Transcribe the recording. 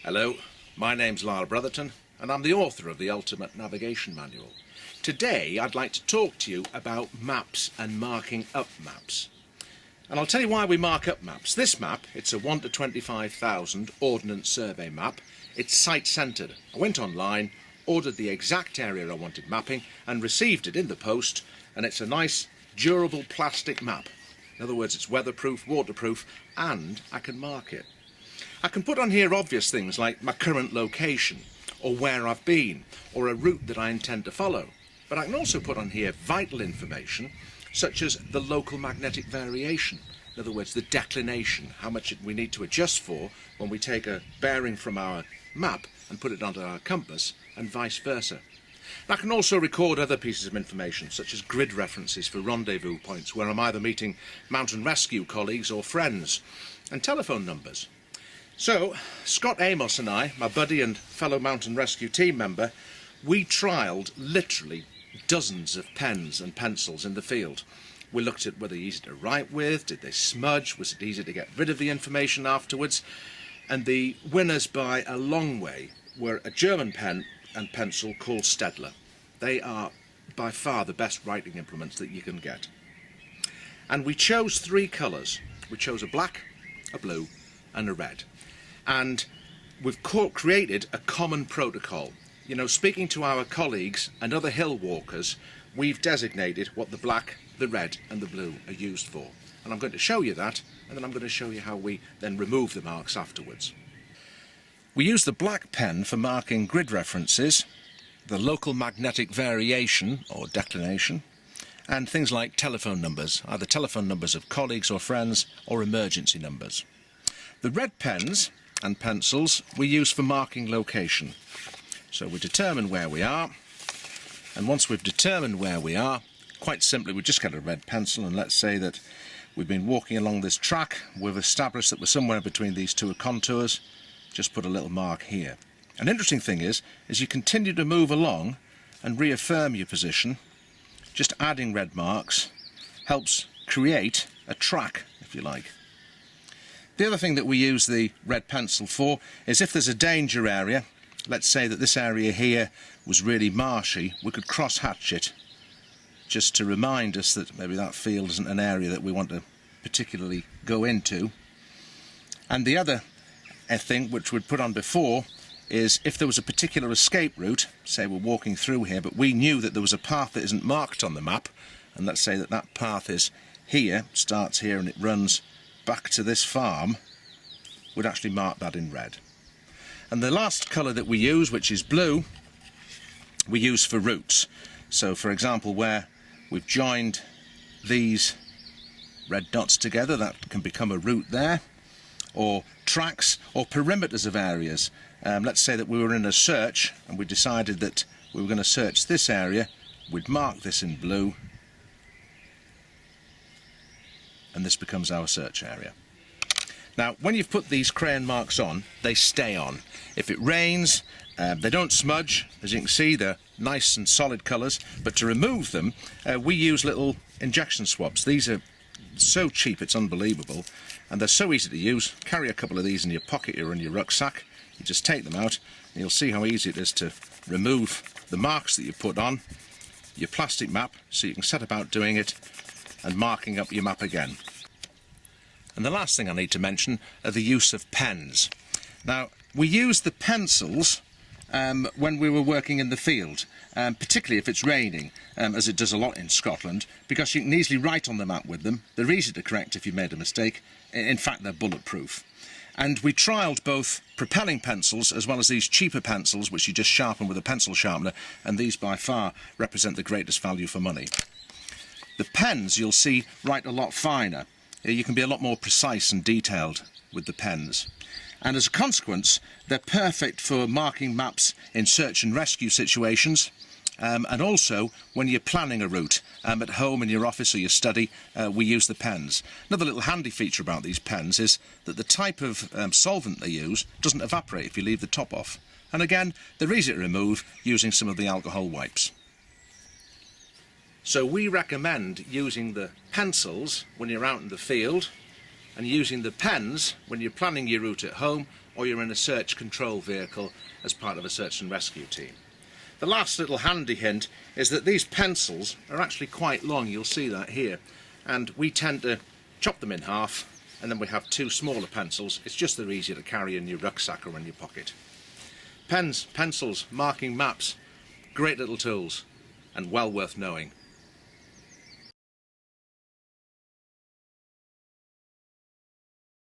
Hello, my name's Lyle Brotherton and I'm the author of the Ultimate Navigation Manual. Today I'd like to talk to you about maps and marking up maps. And I'll tell you why we mark up maps. This map, it's a 1 to 25,000 Ordnance Survey map. It's site-centred. I went online, ordered the exact area I wanted mapping and received it in the post, and it's a nice durable plastic map. In other words, it's weatherproof, waterproof, and I can mark it. I can put on here obvious things like my current location, or where I've been, or a route that I intend to follow. But I can also put on here vital information, such as the local magnetic variation. In other words, the declination, how much we need to adjust for when we take a bearing from our map and put it onto our compass, and vice versa. And I can also record other pieces of information, such as grid references for rendezvous points where I'm either meeting mountain rescue colleagues or friends, and telephone numbers. So, Scott Amos and I, my buddy and fellow mountain rescue team member, we trialled literally dozens of pens and pencils in the field. We looked at were they easy to write with, did they smudge, was it easy to get rid of the information afterwards, and the winners by a long way were a German pen and pencil called Stedler. They are by far the best writing implements that you can get. And we chose three colours. We chose a black, a blue and a red. And we've created a common protocol. You know, speaking to our colleagues and other hill walkers, we've designated what the black, the red and the blue are used for. And I'm going to show you that, and then I'm going to show you how we then remove the marks afterwards. We use the black pen for marking grid references, the local magnetic variation or declination, and things like telephone numbers, either telephone numbers of colleagues or friends or emergency numbers. The red pens and pencils we use for marking location. So we determine where we are, and once we've determined where we are, quite simply we just get a red pencil, and let's say that we've been walking along this track, we've established that we're somewhere between these two contours, just put a little mark here. An interesting thing is you continue to move along and reaffirm your position. Just adding red marks helps create a track, if you like. The other thing that we use the red pencil for is if there's a danger area, let's say that this area here was really marshy, we could cross-hatch it just to remind us that maybe that field isn't an area that we want to particularly go into. And the other thing which we'd put on before is if there was a particular escape route, say we're walking through here, but we knew that there was a path that isn't marked on the map, and let's say that that path is here, starts here and it runs back to this farm, we'd actually mark that in red. And the last colour that we use, which is blue, we use for routes. So for example, where we've joined these red dots together, that can become a route there, or tracks or perimeters of areas. Let's say that we were in a search and we decided that we were going to search this area, we'd mark this in blue, and this becomes our search area. Now, when you've put these crayon marks on, they stay on. If it rains, they don't smudge. As you can see, they're nice and solid colours, but to remove them, we use little injection swabs. These are so cheap, it's unbelievable, and they're so easy to use. Carry a couple of these in your pocket or in your rucksack. You just take them out, and you'll see how easy it is to remove the marks that you put on your plastic map, so you can set about doing it and marking up your map again. And the last thing I need to mention are the use of pens. Now, we use the pencils when we were working in the field, particularly if it's raining, as it does a lot in Scotland, because you can easily write on the map with them. They're easy to correct if you made a mistake. In fact, they're bulletproof. And we trialled both propelling pencils as well as these cheaper pencils, which you just sharpen with a pencil sharpener, and these by far represent the greatest value for money. The pens, you'll see, write a lot finer. You can be a lot more precise and detailed with the pens. And as a consequence, they're perfect for marking maps in search and rescue situations, and also when you're planning a route at home, in your office or your study, we use the pens. Another little handy feature about these pens is that the type of solvent they use doesn't evaporate if you leave the top off. And again, they're easy to remove using some of the alcohol wipes. So we recommend using the pencils when you're out in the field, and using the pens when you're planning your route at home or you're in a search control vehicle as part of a search and rescue team. The last little handy hint is that these pencils are actually quite long, you'll see that here, and we tend to chop them in half, and then we have two smaller pencils. It's just they're easier to carry in your rucksack or in your pocket. Pens, pencils, marking maps, great little tools, and well worth knowing.